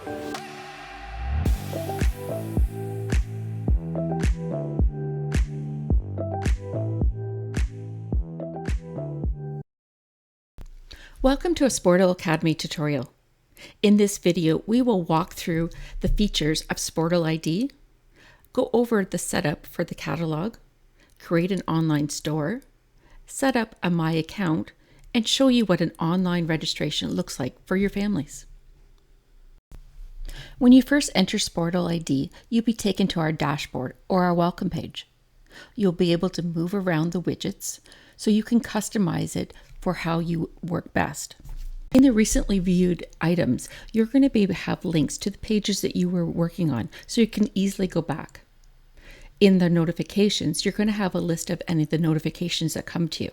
Welcome to a Spordle Academy tutorial. In this video, we will walk through the features of Spordle ID, go over the setup for the catalog, create an online store, set up a My Account, and show you what an online registration looks like for your families. When you first enter Spordle ID, you'll be taken to our dashboard or our welcome page. You'll be able to move around the widgets so you can customize it for how you work best. In the recently viewed items, you're going to be able to have links to the pages that you were working on so you can easily go back. In the notifications, you're going to have a list of any of the notifications that come to you.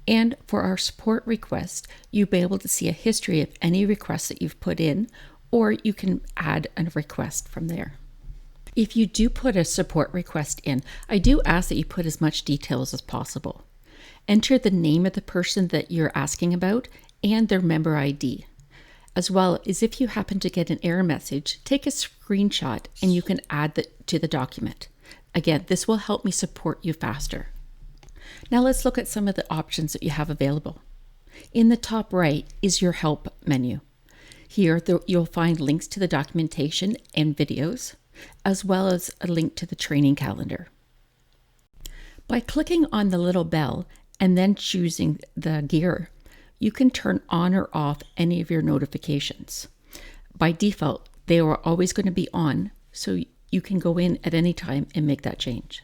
And for our support request, you'll be able to see a history of any requests that you've put in, or you can add a request from there. If you do put a support request in, I do ask that you put as much details as possible. Enter the name of the person that you're asking about and their member ID. As well as if you happen to get an error message, take a screenshot and you can add that to the document. Again, this will help me support you faster. Now let's look at some of the options that you have available. In the top right is your help menu. Here you'll find links to the documentation and videos, as well as a link to the training calendar. By clicking on the little bell and then choosing the gear, you can turn on or off any of your notifications. By default, they are always going to be on, so you can go in at any time and make that change.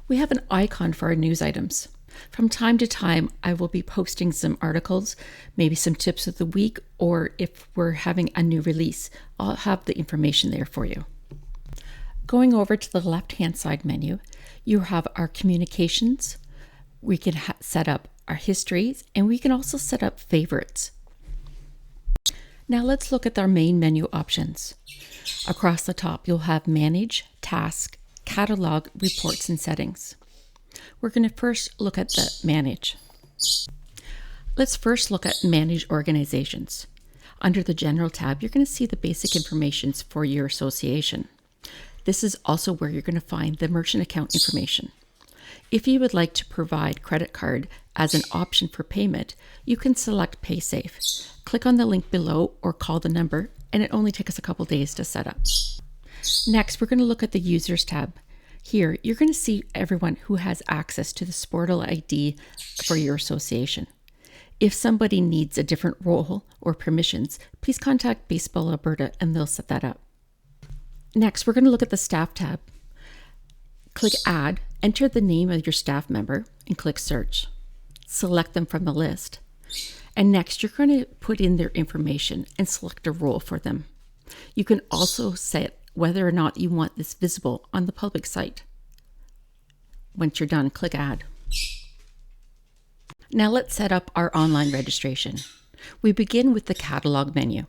We have an icon for our news items. From time to time, I will be posting some articles, maybe some tips of the week, or if we're having a new release, I'll have the information there for you. Going over to the left-hand side menu, you have our communications. We can set up our histories, and we can also set up favorites. Now let's look at our main menu options. Across the top, you'll have Manage, Task, Catalog, Reports, and Settings. We're going to first look at the Manage. Let's first look at Manage Organizations. Under the General tab, you're going to see the basic information for your association. This is also where you're going to find the merchant account information. If you would like to provide credit card as an option for payment, you can select PaySafe. Click on the link below or call the number, and it only takes us a couple days to set up. Next, we're going to look at the Users tab. Here, you're going to see everyone who has access to the Spordle ID for your association. If somebody needs a different role or permissions, please contact Baseball Alberta and they'll set that up. Next, we're going to look at the Staff tab. Click Add, enter the name of your staff member, and click Search. Select them from the list. And next, you're going to put in their information and select a role for them. You can also set whether or not you want this visible on the public site. Once you're done, click Add. Now let's set up our online registration. We begin with the catalog menu.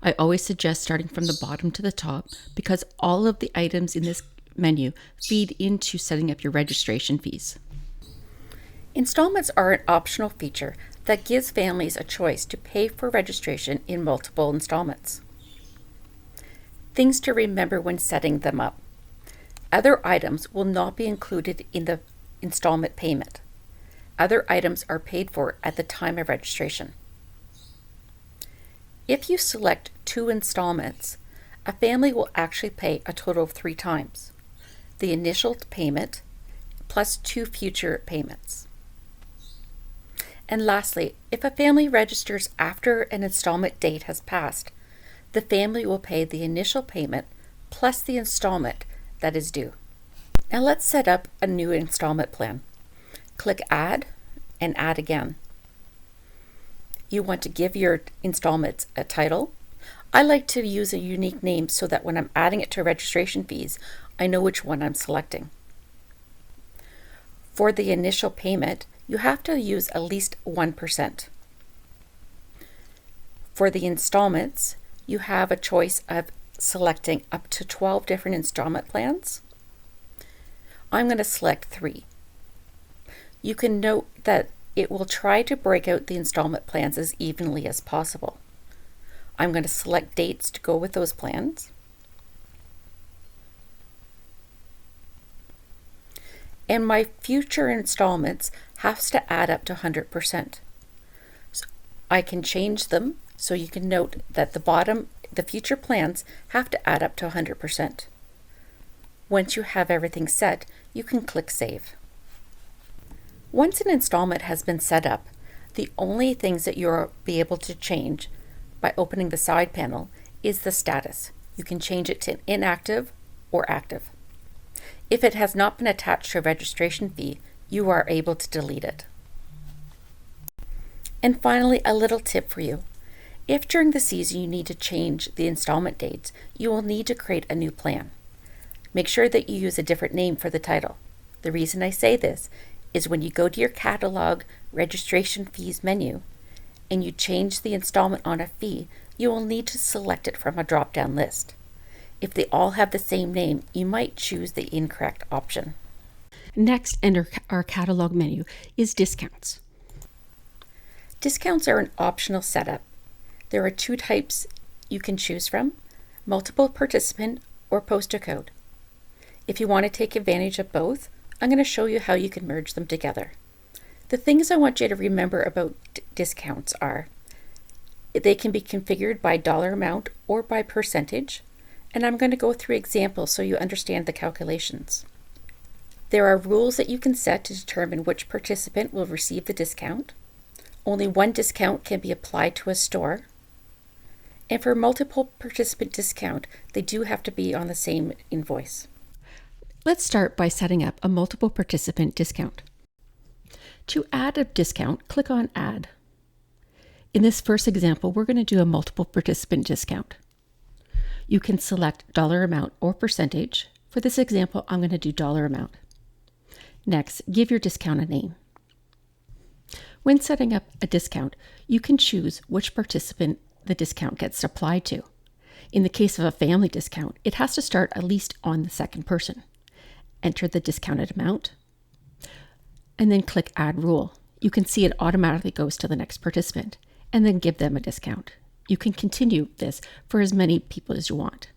I always suggest starting from the bottom to the top because all of the items in this menu feed into setting up your registration fees. Installments are an optional feature that gives families a choice to pay for registration in multiple installments. Things to remember when setting them up. Other items will not be included in the installment payment. Other items are paid for at the time of registration. If you select 2 installments, a family will actually pay a total of 3 times. The initial payment plus 2 future payments. And lastly, if a family registers after an installment date has passed, the family will pay the initial payment plus the installment that is due. Now let's set up a new installment plan. Click Add and Add again. You want to give your installments a title. I like to use a unique name so that when I'm adding it to registration fees, I know which one I'm selecting. For the initial payment, you have to use at least 1%. For the installments, you have a choice of selecting up to 12 different installment plans. I'm going to select 3. You can note that it will try to break out the installment plans as evenly as possible. I'm going to select dates to go with those plans. And my future installments has to add up to 100%. So I can change them, so you can note that the future plans have to add up to 100%. Once you have everything set, you can click Save. Once an installment has been set up, the only things that you'll be able to change by opening the side panel is the status. You can change it to inactive or active. If it has not been attached to a registration fee, you are able to delete it. And finally, a little tip for you. If during the season you need to change the installment dates, you will need to create a new plan. Make sure that you use a different name for the title. The reason I say this is when you go to your catalog registration fees menu and you change the installment on a fee, you will need to select it from a drop-down list. If they all have the same name, you might choose the incorrect option. Next in our catalog menu is discounts. Discounts are an optional setup. There are two types you can choose from: multiple participant or postal code. If you want to take advantage of both, I'm going to show you how you can merge them together. The things I want you to remember about discounts are they can be configured by dollar amount or by percentage, and I'm going to go through examples so you understand the calculations. There are rules that you can set to determine which participant will receive the discount. Only one discount can be applied to a store. And for multiple participant discount, they do have to be on the same invoice. Let's start by setting up a multiple participant discount. To add a discount, click on Add. In this first example, we're going to do a multiple participant discount. You can select dollar amount or percentage. For this example, I'm going to do dollar amount. Next, give your discount a name. When setting up a discount, you can choose which participant the discount gets applied to. In the case of a family discount, it has to start at least on the second person. Enter the discounted amount, and then click Add Rule. You can see it automatically goes to the next participant, and then give them a discount. You can continue this for as many people as you want.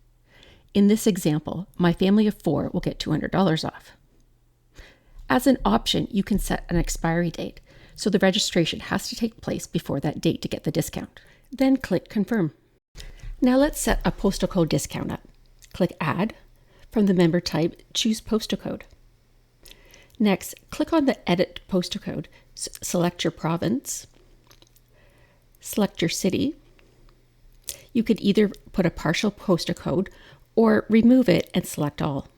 In this example, my family of 4 will get $200 off. As an option, you can set an expiry date, so the registration has to take place before that date to get the discount. Then click Confirm. Now let's set a postal code discount up. Click Add. From the member type, choose postal code. Next, click on the Edit Postal Code. Select your province. Select your city. You could either put a partial postal code or remove it and select all.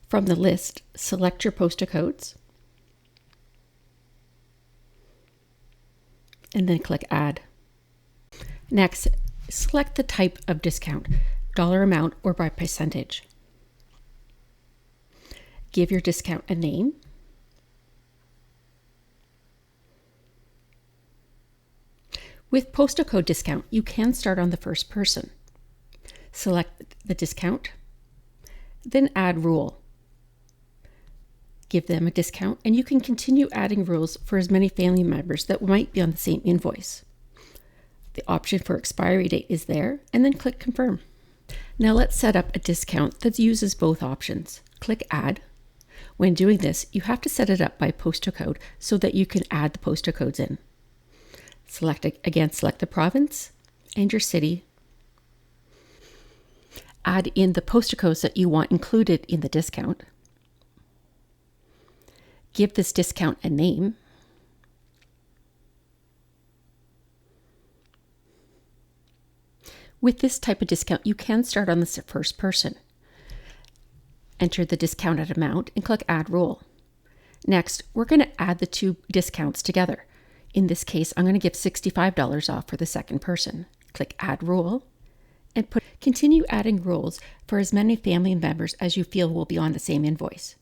From the list, select your postal codes and then click Add. Next, select the type of discount, dollar amount or by percentage. Give your discount a name. With postal code discount, you can start on the first person. Select the discount, then add rule. Give them a discount, and you can continue adding rules for as many family members that might be on the same invoice. The option for expiry date is there, and then click Confirm. Now let's set up a discount that uses both options. Click Add. When doing this, you have to set it up by postal code so that you can add the postal codes in. Select the province and your city. Add in the postal codes that you want included in the discount. Give this discount a name. With this type of discount, you can start on the first person. Enter the discounted amount and click Add Rule. Next, we're going to add the two discounts together. In this case, I'm going to give $65 off for the second person. Click Add Rule and continue adding rules for as many family members as you feel will be on the same invoice.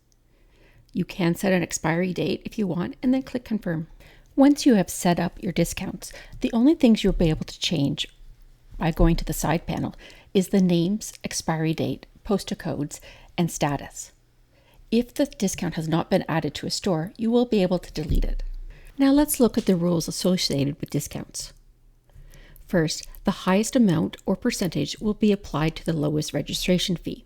You can set an expiry date if you want, and then click Confirm. Once you have set up your discounts, the only things you'll be able to change by going to the side panel is the names, expiry date, postal codes, and status. If the discount has not been added to a store, you will be able to delete it. Now let's look at the rules associated with discounts. First, the highest amount or percentage will be applied to the lowest registration fee.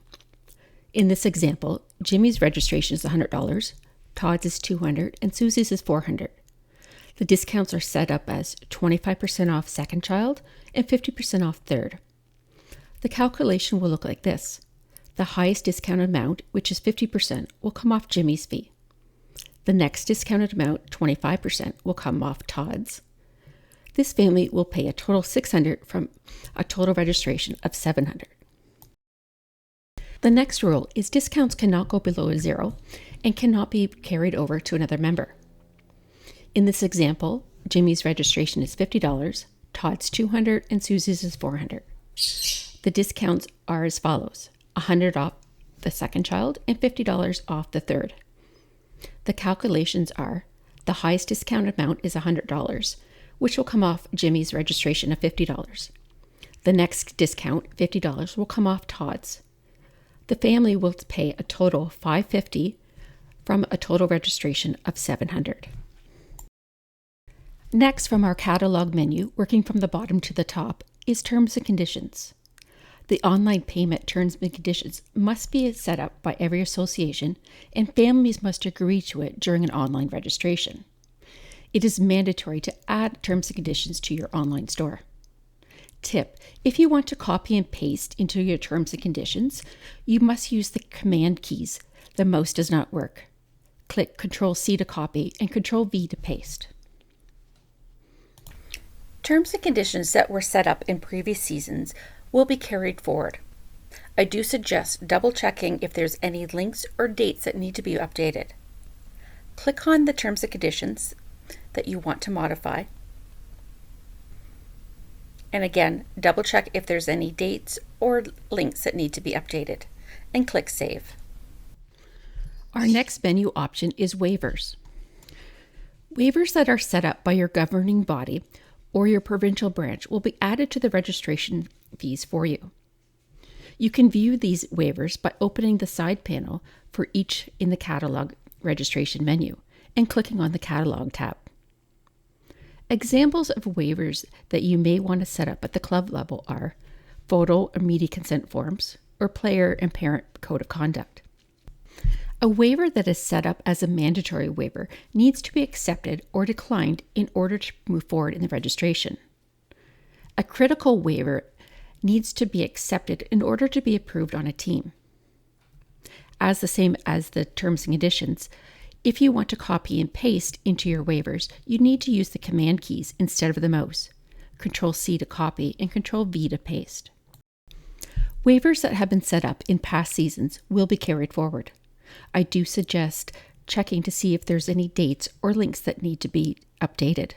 In this example, Jimmy's registration is $100, Todd's is $200, and Susie's is $400. The discounts are set up as 25% off second child and 50% off third. The calculation will look like this. The highest discounted amount, which is 50%, will come off Jimmy's fee. The next discounted amount, 25%, will come off Todd's. This family will pay a total $600 from a total registration of $700. The next rule is discounts cannot go below 0 and cannot be carried over to another member. In this example, Jimmy's registration is $50, Todd's $200, and Susie's is $400. The discounts are as follows: $100 off the second child and $50 off the third. The calculations are: the highest discount amount is $100, which will come off Jimmy's registration of $50. The next discount, $50, will come off Todd's. The family will pay a total of $550 from a total registration of $700. Next, from our catalog menu, working from the bottom to the top, is terms and conditions. The online payment terms and conditions must be set up by every association, and families must agree to it during an online registration. It is mandatory to add terms and conditions to your online store. Tip: if you want to copy and paste into your terms and conditions, you must use the command keys. The mouse does not work. Click Ctrl+C to copy and Ctrl+V to paste. Terms and conditions that were set up in previous seasons will be carried forward. I do suggest double checking if there's any links or dates that need to be updated. Click on the terms and conditions that you want to modify. And again, double check if there's any dates or links that need to be updated, and click Save. Our next menu option is waivers. Waivers that are set up by your governing body or your provincial branch will be added to the registration fees for you. You can view these waivers by opening the side panel for each in the catalog registration menu and clicking on the catalog tab. Examples of waivers that you may want to set up at the club level are photo and media consent forms or player and parent code of conduct. A waiver that is set up as a mandatory waiver needs to be accepted or declined in order to move forward in the registration. A critical waiver needs to be accepted in order to be approved on a team. As the same as the terms and conditions, if you want to copy and paste into your waivers, you need to use the command keys instead of the mouse. Ctrl+C to copy and Ctrl+V to paste. Waivers that have been set up in past seasons will be carried forward. I do suggest checking to see if there's any dates or links that need to be updated.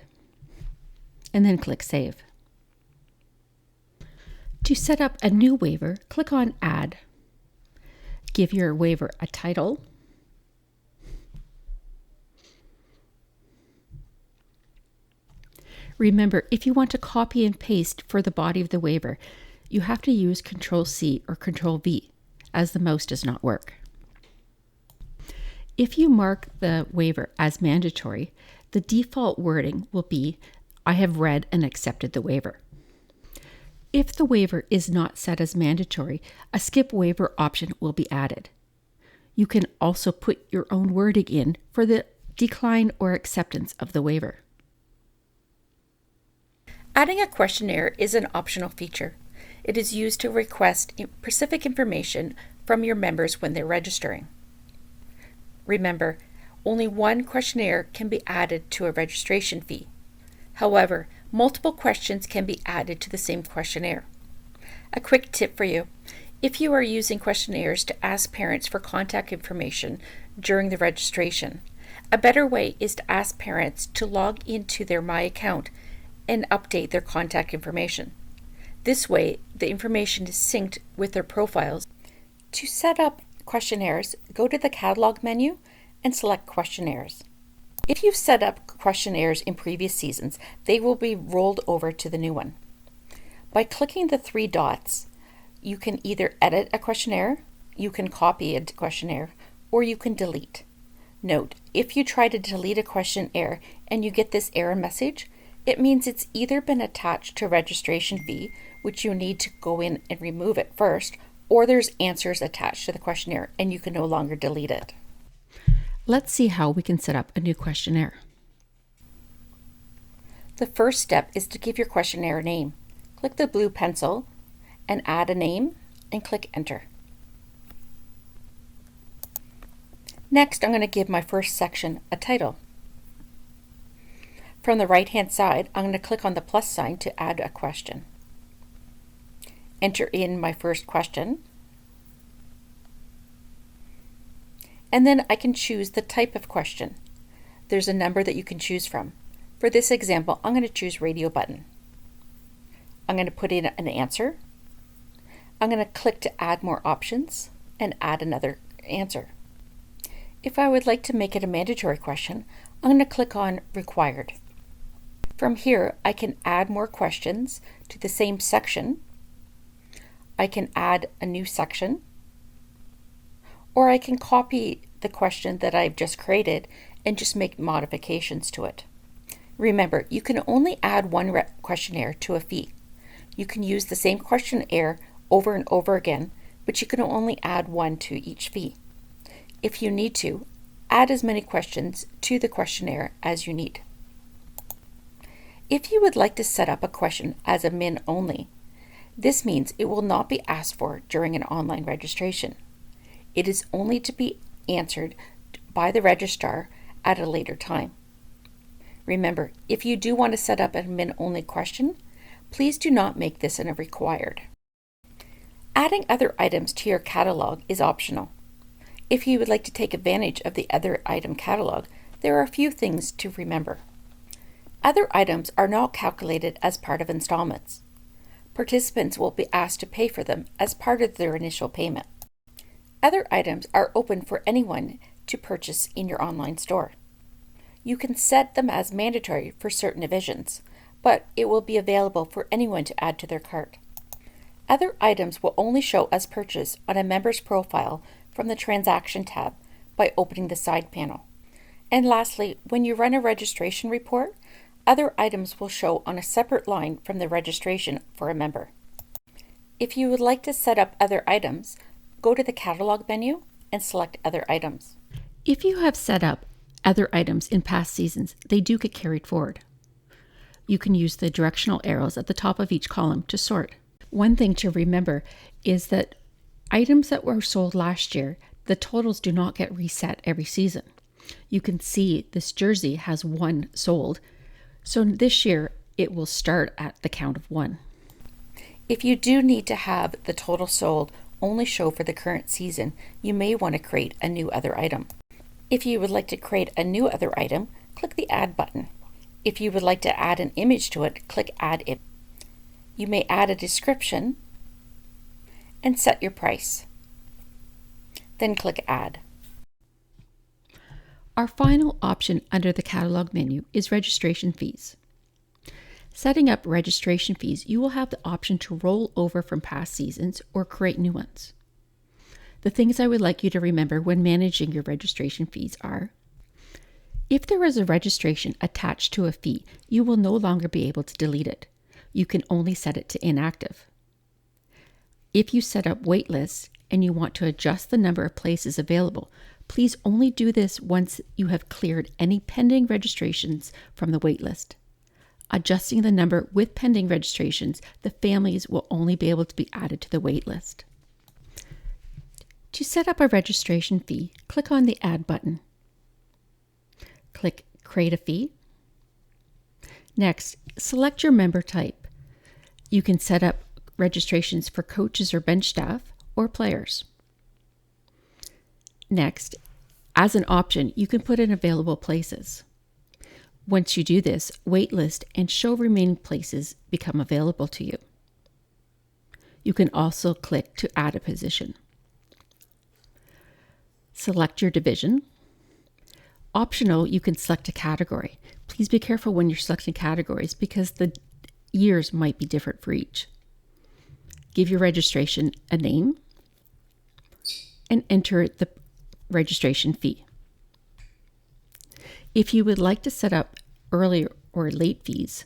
And then click Save. To set up a new waiver, click on Add. Give your waiver a title. Remember, if you want to copy and paste for the body of the waiver, you have to use Ctrl+C or Ctrl+V, as the mouse does not work. If you mark the waiver as mandatory, the default wording will be, "I have read and accepted the waiver." If the waiver is not set as mandatory, a skip waiver option will be added. You can also put your own wording in for the decline or acceptance of the waiver. Adding a questionnaire is an optional feature. It is used to request specific information from your members when they're registering. Remember, only one questionnaire can be added to a registration fee. However, multiple questions can be added to the same questionnaire. A quick tip for you: if you are using questionnaires to ask parents for contact information during the registration, a better way is to ask parents to log into their My account and update their contact information. This way, the information is synced with their profiles. To set up questionnaires, go to the catalog menu and select questionnaires. If you've set up questionnaires in previous seasons, they will be rolled over to the new one. By clicking the three dots, you can either edit a questionnaire, you can copy a questionnaire, or you can delete. Note, if you try to delete a questionnaire and you get this error message, It means it's either been attached to registration fee, which you need to go in and remove it first, or there's answers attached to the questionnaire and you can no longer delete it. Let's see how we can set up a new questionnaire. The first step is to give your questionnaire a name. Click the blue pencil and add a name and click enter. Next, I'm going to give my first section a title. From the right-hand side, I'm going to click on the plus sign to add a question. Enter in my first question. And then I can choose the type of question. There's a number that you can choose from. For this example, I'm going to choose radio button. I'm going to put in an answer. I'm going to click to add more options and add another answer. If I would like to make it a mandatory question, I'm going to click on required. From here, I can add more questions to the same section. I can add a new section, or I can copy the question that I've just created and just make modifications to it. Remember, you can only add one questionnaire to a fee. You can use the same questionnaire over and over again, but you can only add one to each fee. If you need to, add as many questions to the questionnaire as you need. If you would like to set up a question as a min only, this means it will not be asked for during an online registration. It is only to be answered by the registrar at a later time. Remember, if you do want to set up a min only question, please do not make this a required. Adding other items to your catalog is optional. If you would like to take advantage of the other item catalog, there are a few things to remember. Other items are not calculated as part of installments. Participants will be asked to pay for them as part of their initial payment. Other items are open for anyone to purchase in your online store. You can set them as mandatory for certain divisions, but it will be available for anyone to add to their cart. Other items will only show as purchased on a member's profile from the Transaction tab by opening the side panel. And lastly, when you run a registration report, other items will show on a separate line from the registration for a member. If you would like to set up other items, go to the Catalog menu and select Other Items. If you have set up other items in past seasons, they do get carried forward. You can use the directional arrows at the top of each column to sort. One thing to remember is that items that were sold last year, the totals do not get reset every season. You can see this jersey has one sold, so this year it will start at the count of 1. If you do need to have the total sold only show for the current season, you may want to create a new other item. If you would like to create a new other item, click the Add button. If you would like to add an image to it, click Add Image. You may add a description and set your price. Then click Add. Our final option under the catalog menu is registration fees. Setting up registration fees, you will have the option to roll over from past seasons or create new ones. The things I would like you to remember when managing your registration fees are: if there is a registration attached to a fee, you will no longer be able to delete it. You can only set it to inactive. If you set up wait lists and you want to adjust the number of places available, please only do this once you have cleared any pending registrations from the wait list. Adjusting the number with pending registrations, the families will only be able to be added to the wait list. To set up a registration fee, click on the Add button. Click Create a Fee. Next, select your member type. You can set up registrations for coaches or bench staff or players. Next, as an option, you can put in available places. Once you do this, waitlist and show remaining places become available to you. You can also click to add a position. Select your division. Optional, you can select a category. Please be careful when you're selecting categories because the years might be different for each. Give your registration a name and enter the registration fee. If you would like to set up earlier or late fees,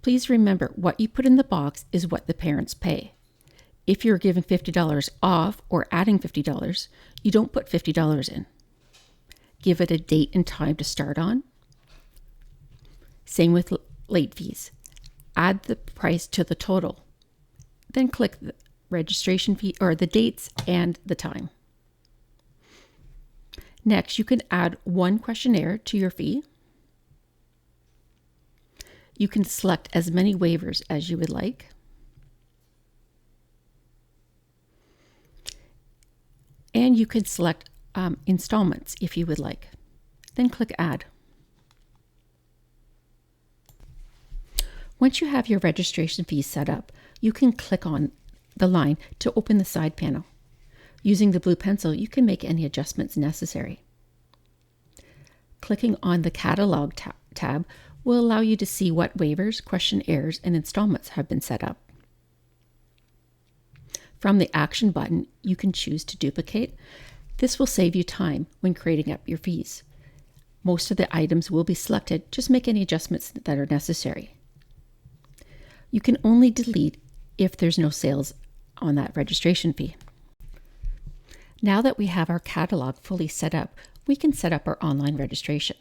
please remember what you put in the box is what the parents pay. If you're giving $50 off or adding $50, you don't put $50 in. Give it a date and time to start on. Same with late fees. Add the price to the total. Then click the registration fee or the dates and the time. Next, you can add one questionnaire to your fee. You can select as many waivers as you would like. And you can select installments if you would like. Then click Add. Once you have your registration fees set up, you can click on the line to open the side panel. Using the blue pencil, you can make any adjustments necessary. Clicking on the Catalog tab will allow you to see what waivers, questionnaires, and installments have been set up. From the Action button, you can choose to duplicate. This will save you time when creating up your fees. Most of the items will be selected. Just make any adjustments that are necessary. You can only delete if there's no sales on that registration fee. Now that we have our catalog fully set up, we can set up our online registration.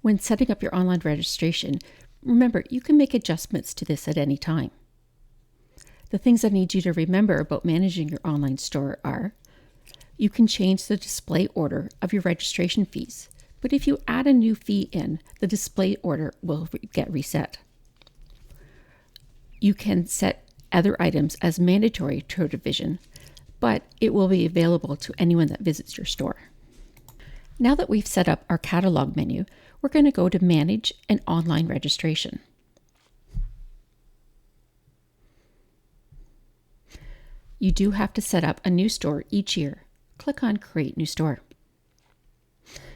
When setting up your online registration, remember, you can make adjustments to this at any time. The things I need you to remember about managing your online store are: you can change the display order of your registration fees, but if you add a new fee in, the display order will get reset. You can set other items as mandatory to a division, but it will be available to anyone that visits your store. Now that we've set up our catalog menu, we're going to go to Manage an Online Registration. You do have to set up a new store each year. Click on Create New Store.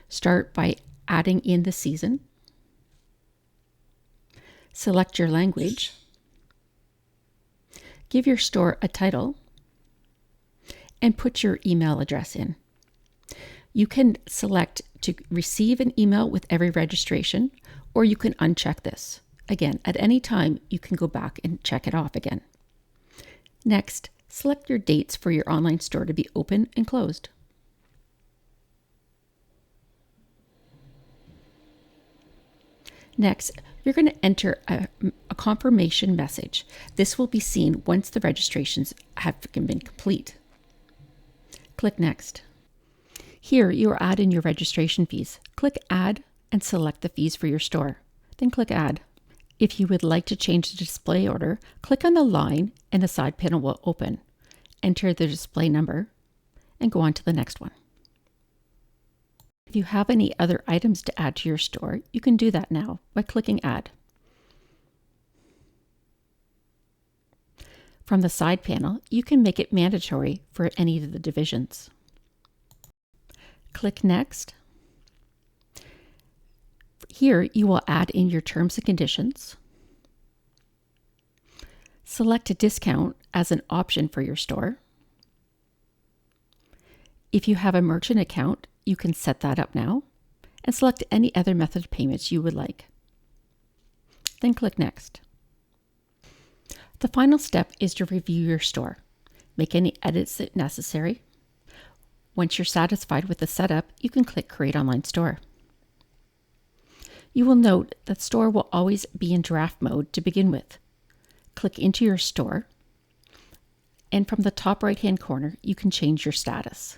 Start by adding in the season. Select your language. Give your store a title and put your email address in. You can select to receive an email with every registration, or you can uncheck this. Again, at any time, you can go back and check it off again. Next, select your dates for your online store to be open and closed. Next, you're going to enter a confirmation message. This will be seen once the registrations have been complete. Click Next. Here, you are adding your registration fees. Click Add and select the fees for your store. Then click Add. If you would like to change the display order, click on the line and the side panel will open. Enter the display number and go on to the next one. If you have any other items to add to your store, you can do that now by clicking Add. From the side panel, you can make it mandatory for any of the divisions. Click Next. Here, you will add in your terms and conditions. Select a discount as an option for your store. If you have a merchant account, you can set that up now and select any other method of payments you would like. Then click Next. The final step is to review your store. Make any edits that necessary. Once you're satisfied with the setup, you can click Create Online Store. You will note that store will always be in draft mode to begin with. Click into your store, and from the top right-hand corner, you can change your status.